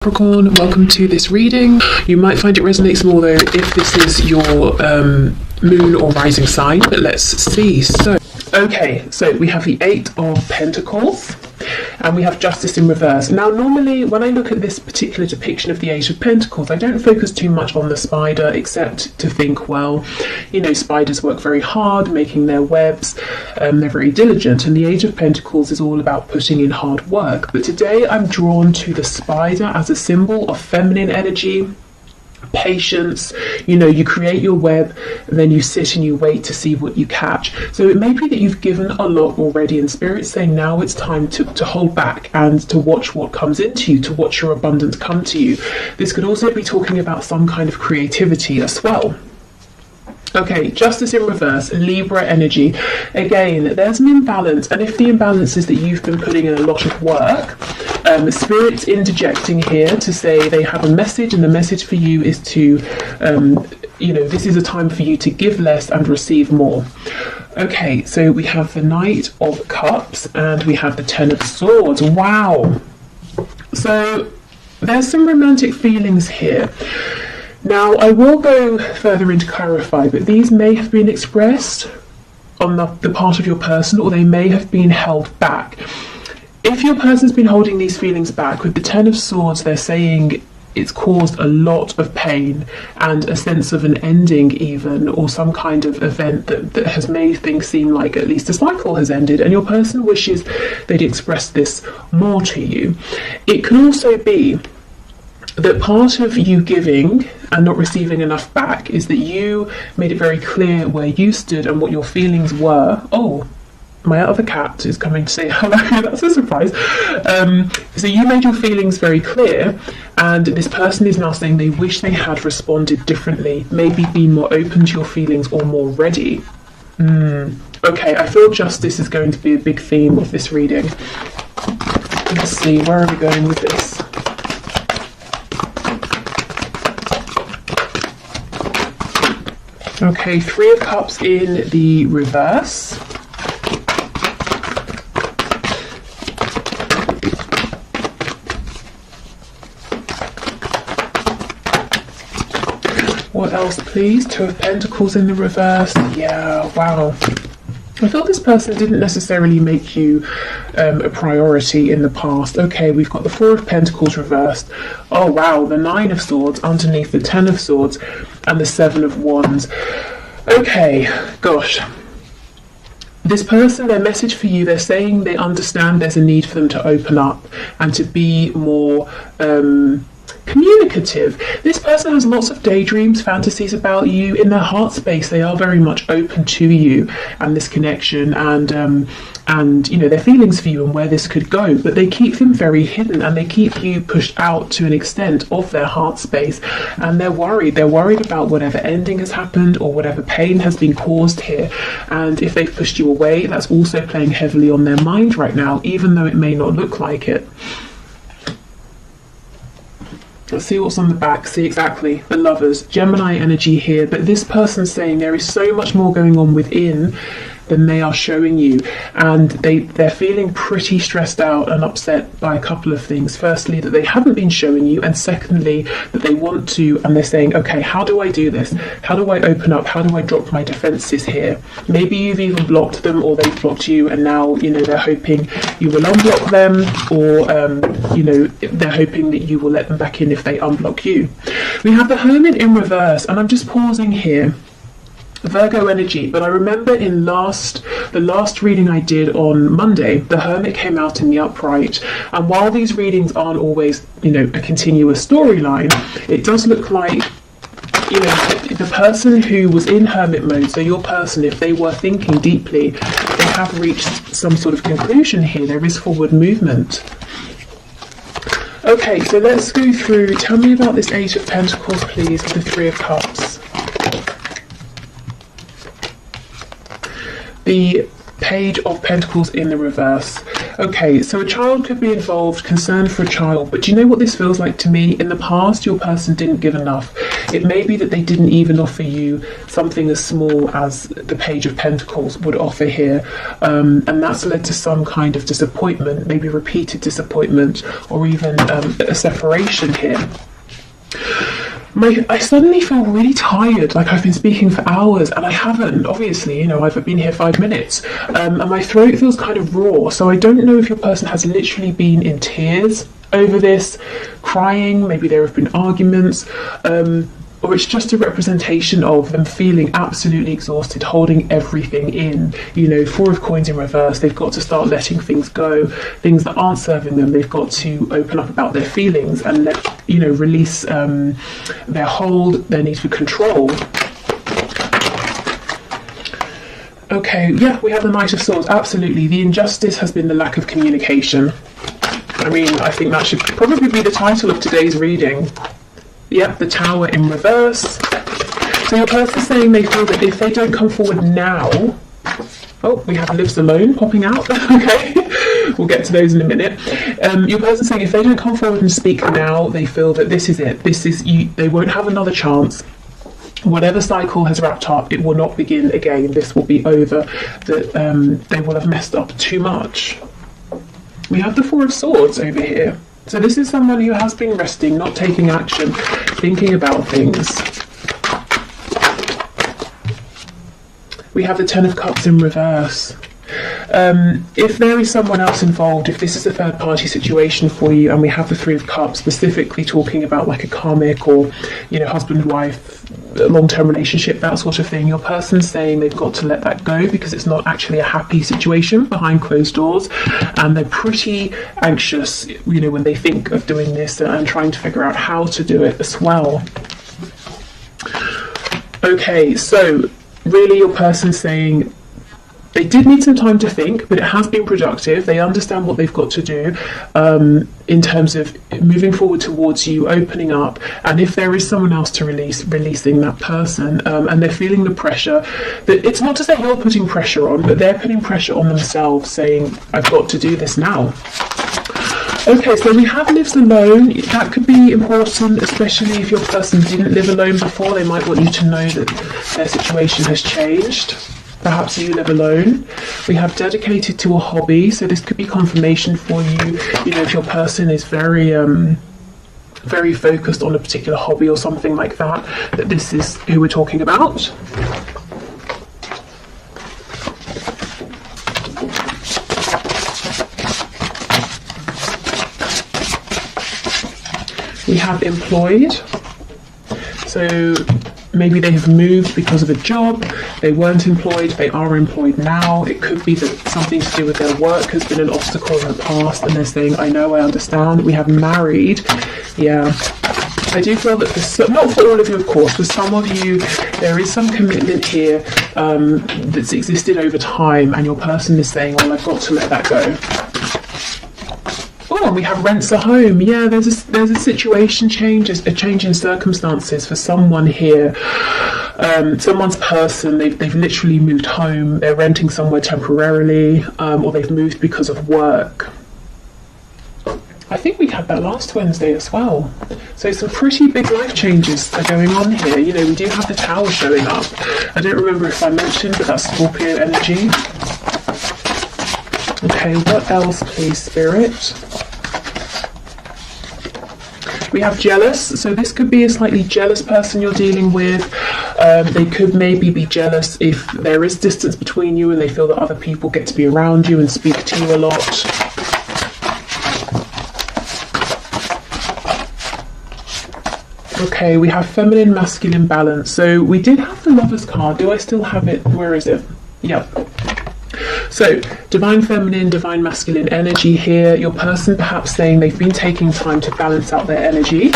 Capricorn, welcome to this reading. You might find it resonates more though if this is your moon or rising sign, but let's see. So we have the Eight of Pentacles and we have Justice in reverse. Now normally when I look at this particular depiction of the Eight of Pentacles, I don't focus too much on the spider except to think, well, you know, spiders work very hard making their webs, they're very diligent, and the Eight of Pentacles is all about putting in hard work. But today I'm drawn to the spider as a symbol of feminine energy, patience. You know, you create your web and then you sit and you wait to see what you catch. So it may be that you've given a lot already and Spirit's saying now it's time to hold back and to watch what comes into you, to watch your abundance come to you. This could also be talking about some kind of creativity as well. Okay, Justice in reverse, Libra energy. Again, there's an imbalance, and if the imbalance is that you've been putting in a lot of work, Spirit's interjecting here to say they have a message, and the message for you is to, you know, this is a time for you to give less and receive more. Okay, so we have the Knight of Cups and we have the Ten of Swords. Wow. So there's some romantic feelings here. Now, I will go further in to clarify, but these may have been expressed on the part of your person, or they may have been held back. If your person's been holding these feelings back, with the Ten of Swords, they're saying it's caused a lot of pain and a sense of an ending even, or some kind of event that has made things seem like at least a cycle has ended, and your person wishes they'd express this more to you. It can also be that part of you giving and not receiving enough back is that you made it very clear where you stood and what your feelings were. Oh, my other cat is coming to say hello. That's a surprise. So you made your feelings very clear, and this person is now saying they wish they had responded differently, maybe been more open to your feelings or more ready. Okay, I feel justice is going to be a big theme of this reading. Let's see, where are we going with this? Okay, Three of Cups in the reverse. What else, please? Two of Pentacles in the reverse. Yeah, wow. I felt this person didn't necessarily make you a priority in the past. Okay, we've got the Four of Pentacles reversed. Oh wow, the Nine of Swords underneath the Ten of Swords and the Seven of Wands. Okay, gosh. This person, their message for you, they're saying they understand there's a need for them to open up and to be more communicative. This person has lots of daydreams, fantasies about you. In their heart space, they are very much open to you and this connection and you know, their feelings for you and where this could go, but they keep them very hidden and they keep you pushed out to an extent of their heart space, and they're worried about whatever ending has happened or whatever pain has been caused here. And if they've pushed you away, that's also playing heavily on their mind right now, even though it may not look like it. Let's see what's on the back. See, exactly, the Lovers, Gemini energy here, but this person's saying there is so much more going on within than they are showing you, and they're feeling pretty stressed out and upset by a couple of things. Firstly, that they haven't been showing you, and secondly, that they want to, and they're saying, okay, how do I do this? How do I open up? How do I drop my defenses here? Maybe you've even blocked them or they've blocked you, and now, you know, they're hoping you will unblock them, or you know, they're hoping that you will let them back in if they unblock you. We have the Hermit in reverse, and I'm just pausing here. Virgo energy, but I remember in the last reading I did on Monday, the Hermit came out in the upright, and while these readings aren't always, you know, a continuous storyline, it does look like, you know, the person who was in Hermit mode, so your person, if they were thinking deeply, they have reached some sort of conclusion here. There is forward movement. Okay, so let's go through. Tell me about this Eight of Pentacles, please, with the Three of Cups. The Page of Pentacles in the reverse. Okay, so a child could be involved, concern for a child, but do you know what this feels like to me? In the past, your person didn't give enough. It may be that they didn't even offer you something as small as the Page of Pentacles would offer here, and that's led to some kind of disappointment, maybe repeated disappointment, or even a separation here. I suddenly feel really tired, like I've been speaking for hours, and I haven't, obviously, I've been here 5 minutes, and my throat feels kind of raw, so I don't know if your person has literally been in tears over this, crying, maybe there have been arguments, or it's just a representation of them feeling absolutely exhausted, holding everything in. 4 of Coins in reverse, they've got to start letting things go, things that aren't serving them. They've got to open up about their feelings and release their hold, their need for control. Okay, yeah, we have the Knight of Swords, absolutely. The injustice has been the lack of communication. I think that should probably be the title of today's reading. Yep, the Tower in reverse. So your person's saying they feel that if they don't come forward now... Oh, we have Lives Alone popping out. Okay, we'll get to those in a minute. Your person's saying if they don't come forward and speak now, they feel that this is it. They won't have another chance. Whatever cycle has wrapped up, it will not begin again. This will be over. That they will have messed up too much. We have the Four of Swords over here. So this is someone who has been resting, not taking action, thinking about things. We have the Ten of Cups in reverse. If there is someone else involved, if this is a third party situation for you, and we have the Three of Cups specifically talking about like a karmic or, husband, wife, long-term relationship, that sort of thing, your person's saying they've got to let that go because it's not actually a happy situation behind closed doors, and they're pretty anxious, when they think of doing this and trying to figure out how to do it as well. Okay, so really your person's saying they did need some time to think, but it has been productive. They understand what they've got to do in terms of moving forward towards you, opening up, and if there is someone else to releasing that person, and they're feeling the pressure. That it's not to say you're putting pressure on, but they're putting pressure on themselves, saying, I've got to do this now. Okay, so we have Lives Alone. That could be important, especially if your person didn't live alone before. They might want you to know that their situation has changed. Perhaps you live alone. We have Dedicated to a hobby, so this could be confirmation for you. If your person is very very focused on a particular hobby or something like that, that this is who we're talking about. We have Employed. So maybe they have moved because of a job, they weren't employed, they are employed now. It could be that something to do with their work has been an obstacle in the past and they're saying, I know, I understand. We have Married. Yeah, I do feel that not for all of you, of course, for some of you, there is some commitment here that's existed over time, and your person is saying, well, I've got to let that go. Oh, and we have Rents a Home. Yeah, there's a situation change, a change in circumstances for someone here. Someone's person, they've literally moved home, they're renting somewhere temporarily, or they've moved because of work. I think we had that last Wednesday as well. So some pretty big life changes are going on here. We do have the Tower showing up. I don't remember if I mentioned, but that's Scorpio energy. Okay, what else, please, Spirit? We have Jealous. So this could be a slightly jealous person you're dealing with. They could maybe be jealous if there is distance between you and they feel that other people get to be around you and speak to you a lot. Okay, we have Feminine, Masculine balance. So we did have the Lovers card. Do I still have it? Where is it? Yep. So, Divine Feminine, Divine Masculine energy here. Your person perhaps saying they've been taking time to balance out their energy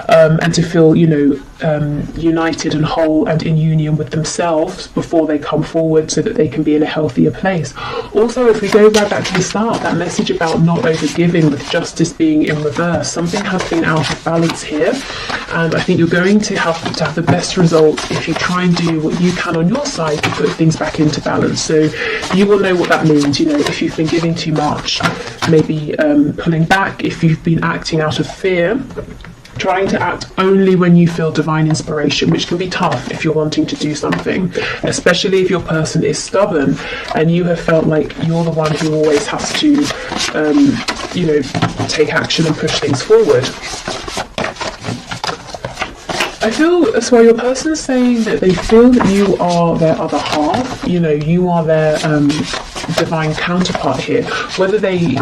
and to feel, united and whole and in union with themselves before they come forward so that they can be in a healthier place. Also, if we go right back to the start, that message about not overgiving with justice being in reverse, something has been out of balance here. And I think you're going to have the best result if you try and do what you can on your side to put things back into balance. So you will know what that means. If you've been giving too much, maybe pulling back. If you've been acting out of fear, trying to act only when you feel divine inspiration, which can be tough if you're wanting to do something, especially if your person is stubborn and you have felt like you're the one who always has to, take action and push things forward. I feel as well your person is saying that they feel that you are their other half, you are their divine counterpart here, whether they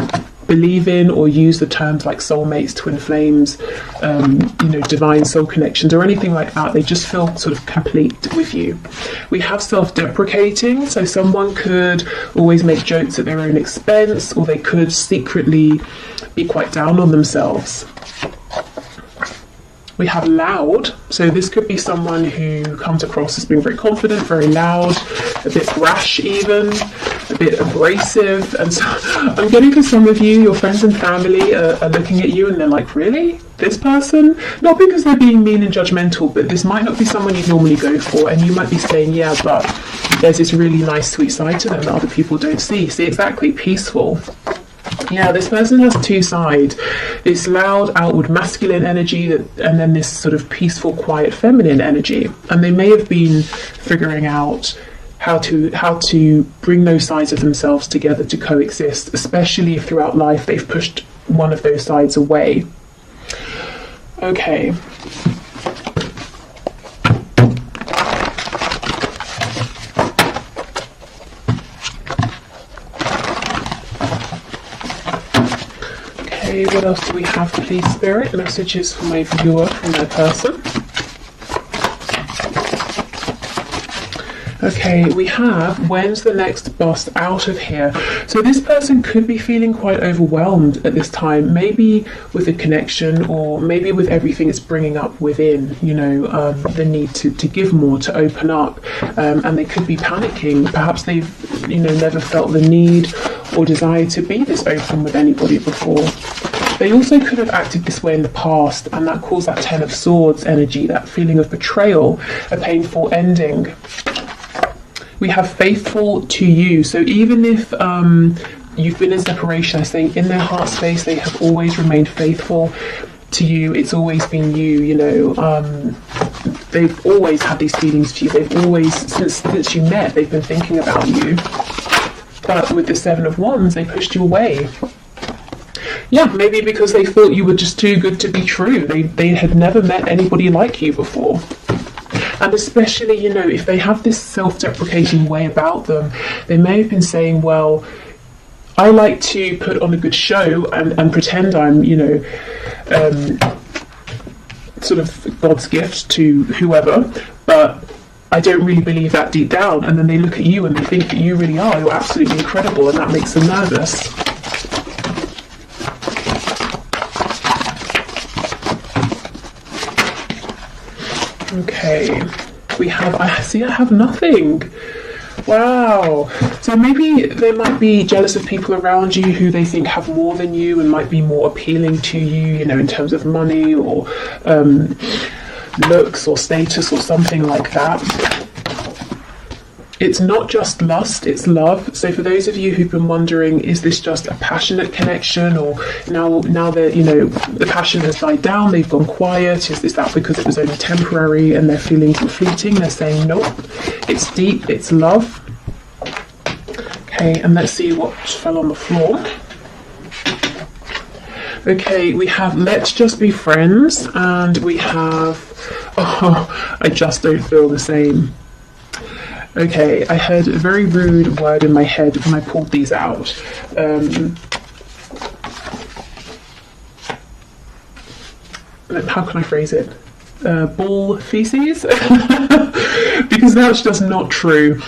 believe in or use the terms like soulmates, twin flames, divine soul connections or anything like that. They just feel sort of complete with you. We have self-deprecating, so someone could always make jokes at their own expense, or they could secretly be quite down on themselves. We have loud, so this could be someone who comes across as being very confident, very loud, a bit brash even, a bit abrasive. And so I'm getting for some of you, your friends and family are looking at you and they're like, really? This person? Not because they're being mean and judgmental, but this might not be someone you'd normally go for, and you might be saying, yeah, but there's this really nice sweet side to them that other people don't see. See, exactly, peaceful. Yeah, this person has two sides. This loud, outward masculine energy and then this sort of peaceful, quiet, feminine energy. And they may have been figuring out how to bring those sides of themselves together to coexist, especially if throughout life they've pushed one of those sides away. Okay. What else do we have, please, Spirit? Messages for my viewer from their person. Okay, we have, when's the next bus out of here? So this person could be feeling quite overwhelmed at this time, maybe with the connection or maybe with everything it's bringing up within, the need to give more, to open up, and they could be panicking. Perhaps they've, never felt the need or desire to be this open with anybody before. They also could have acted this way in the past, and that caused that Ten of Swords energy, that feeling of betrayal, a painful ending. We have faithful to you. So even if you've been in separation, I think in their heart space they have always remained faithful to you. It's always been you, they've always had these feelings for you. They've always, since you met, they've been thinking about you. But with the Seven of Wands, they pushed you away. Yeah, maybe because they thought you were just too good to be true. They had never met anybody like you before. And especially, if they have this self-deprecating way about them, they may have been saying, well, I like to put on a good show and pretend I'm, sort of God's gift to whoever, but I don't really believe that deep down. And then they look at you and they think that you really are. You're absolutely incredible, and that makes them nervous. Okay, I have nothing. Wow. So maybe they might be jealous of people around you who they think have more than you and might be more appealing to you, in terms of money or looks or status or something like that. It's not just lust, it's love. So for those of you who've been wondering, is this just a passionate connection, or now that the passion has died down, they've gone quiet, is that because it was only temporary and their feelings were fleeting? They're saying nope, it's deep, it's love. Okay, and let's see what fell on the floor. Okay, we have let's just be friends, and we have I just don't feel the same. Okay, I heard a very rude word in my head when I pulled these out. How can I phrase it? Bull feces? Because that's just not true.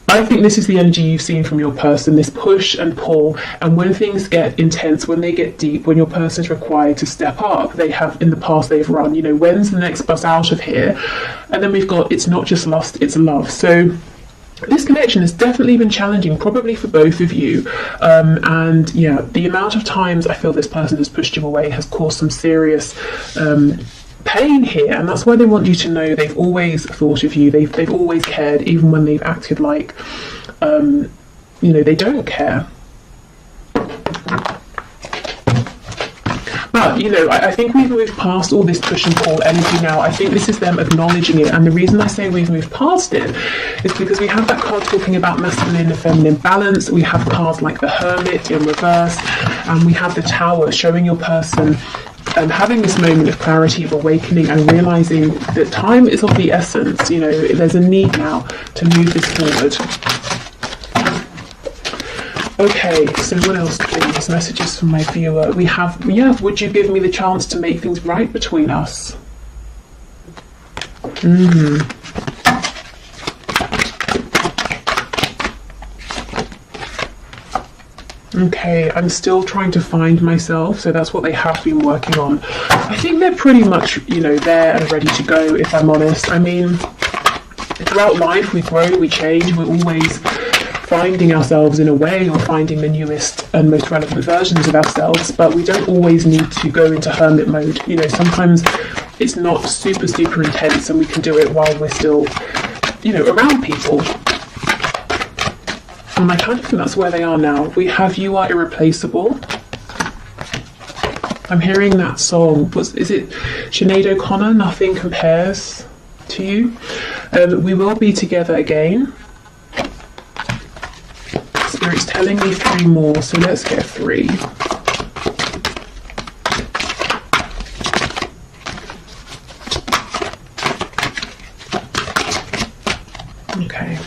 I think this is the energy you've seen from your person, this push and pull, and when things get intense, when they get deep, when your person's required to step up, they have, in the past, they've run, when's the next bus out of here? And then we've got, it's not just lust, it's love. So this connection has definitely been challenging, probably for both of you. And yeah, the amount of times I feel this person has pushed you away has caused some serious pain here, and that's why they want you to know they've always thought of you. They've always cared, even when they've acted like, they don't care. But, I think we've moved past all this push and pull energy now. I think this is them acknowledging it. And the reason I say we've moved past it is because we have that card talking about masculine and feminine balance. We have cards like the Hermit in reverse. And we have the Tower showing your person having this moment of clarity, of awakening, and realizing that time is of the essence. There's a need now to move this forward. Okay, so what else, please? Messages from my viewer. We have, would you give me the chance to make things right between us? Okay, I'm still trying to find myself, so that's what they have been working on. I think they're pretty much, there and ready to go, if I'm honest. I mean, throughout life, we grow, we change, we're always finding ourselves in a way, or finding the newest and most relevant versions of ourselves, but we don't always need to go into hermit mode. Sometimes it's not super, super intense, and we can do it while we're still, around people. And I kind of think that's where they are now. We have You Are Irreplaceable. I'm hearing that song. Is it Sinead O'Connor? Nothing Compares to You. We will be together again. Spirit's telling me 3 more, so let's get 3. Okay.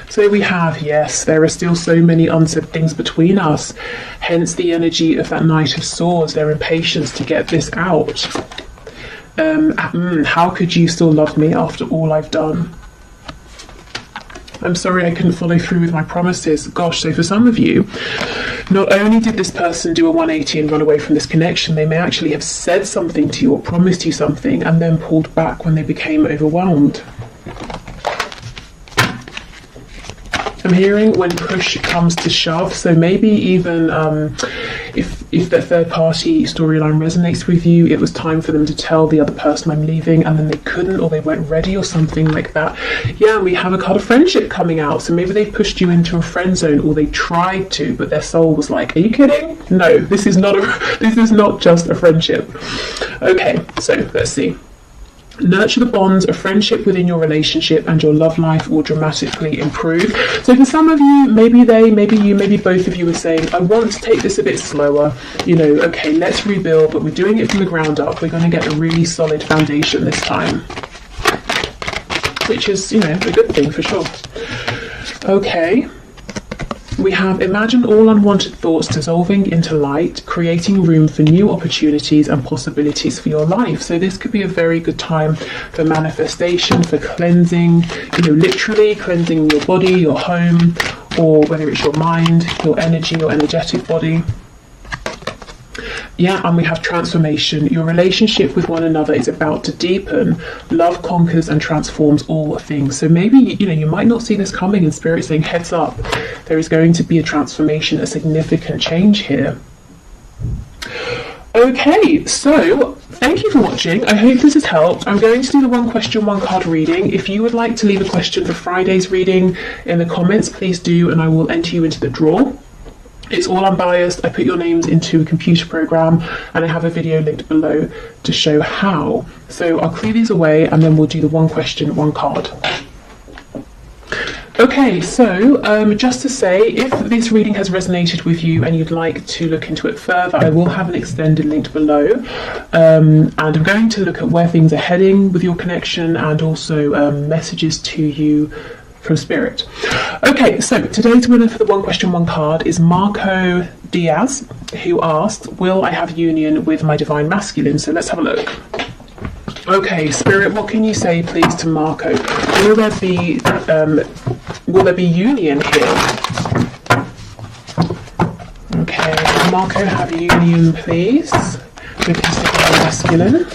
So we have, yes, there are still so many unsaid things between us, hence the energy of that Knight of Swords, their impatience to get this out. How could you still love me after all I've done? I'm sorry I couldn't follow through with my promises. Gosh, so for some of you, not only did this person do a 180 and run away from this connection, they may actually have said something to you or promised you something and then pulled back when they became overwhelmed. I'm hearing when push comes to shove, so maybe even if the third party storyline resonates with you, it was time for them to tell the other person I'm leaving and then they couldn't, or they weren't ready or something like that. Yeah, we have a card of friendship coming out, so maybe they pushed you into a friend zone, or they tried to, but their soul was like, are you kidding? No, this is not just a friendship. Okay, so let's see. Nurture the bonds of friendship within your relationship and your love life will dramatically improve. So for some of you, maybe both of you are saying, I want to take this a bit slower, okay, let's rebuild, but we're doing it from the ground up. We're going to get a really solid foundation this time, which is, a good thing for sure. Okay. We have imagine all unwanted thoughts dissolving into light, creating room for new opportunities and possibilities for your life. So this could be a very good time for manifestation, for cleansing, literally cleansing your body, your home, or whether it's your mind, your energy, your energetic body. Yeah, and we have transformation. Your relationship with one another is about to deepen. Love conquers and transforms all things. So maybe, you might not see this coming, and Spirit saying, heads up, there is going to be a transformation, a significant change here. Okay, so thank you for watching. I hope this has helped. I'm going to do the 1 question, 1 card reading. If you would like to leave a question for Friday's reading in the comments, please do, and I will enter you into the draw. It's all unbiased. I put your names into a computer program and I have a video linked below to show how. So I'll clear these away and then we'll do the 1 question, 1 card. Okay, so just to say, if this reading has resonated with you and you'd like to look into it further, I will have an extended link below. And I'm going to look at where things are heading with your connection and also messages to you from Spirit. Okay, so today's winner for the 1 question, 1 card is Marco Diaz, who asked, will I have union with my divine masculine? So let's have a look. Okay, Spirit, what can you say please to Marco? Will there be union here? Okay, Marco, have union please with his divine masculine.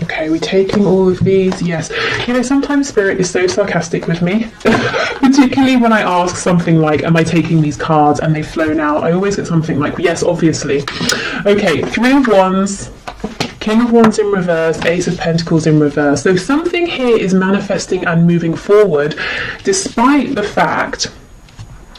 Okay, we're taking all of these. Yes, sometimes Spirit is so sarcastic with me. Particularly when I ask something like, am I taking these cards, and they've flown out, I always get something like, yes, obviously. Okay, Three of Wands, King of Wands in reverse, Ace of Pentacles in reverse. So something here is manifesting and moving forward, despite the fact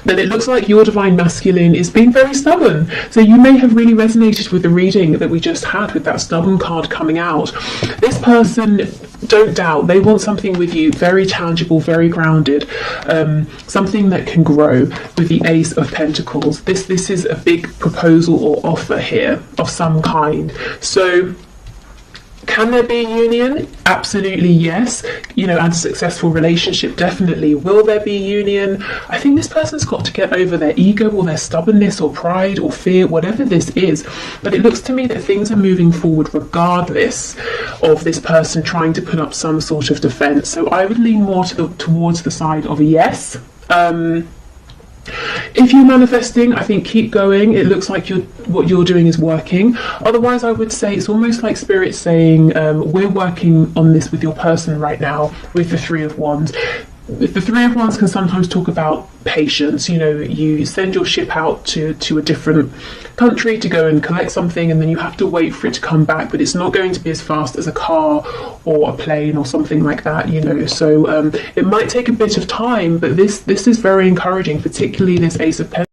that it looks like your divine masculine is being very stubborn. So you may have really resonated with the reading that we just had with that stubborn card coming out. This person, don't doubt, they want something with you very tangible, very grounded, something that can grow with the Ace of Pentacles. This is a big proposal or offer here of some kind. So can there be a union? Absolutely yes. You know, and a successful relationship, definitely. Will there be a union? I think this person's got to get over their ego or their stubbornness or pride or fear, whatever this is. But it looks to me that things are moving forward regardless of this person trying to put up some sort of defense. So I would lean more towards the side of a yes. If you're manifesting, I think keep going. It looks like what you're doing is working. Otherwise, I would say it's almost like Spirit saying, we're working on this with your person right now with the Three of Wands. The Three of Wands can sometimes talk about patience. You know, you send your ship out to a different country to go and collect something, and then you have to wait for it to come back, but it's not going to be as fast as a car or a plane or something like that, you know. So it might take a bit of time, but this is very encouraging, particularly this Ace of Pentacles.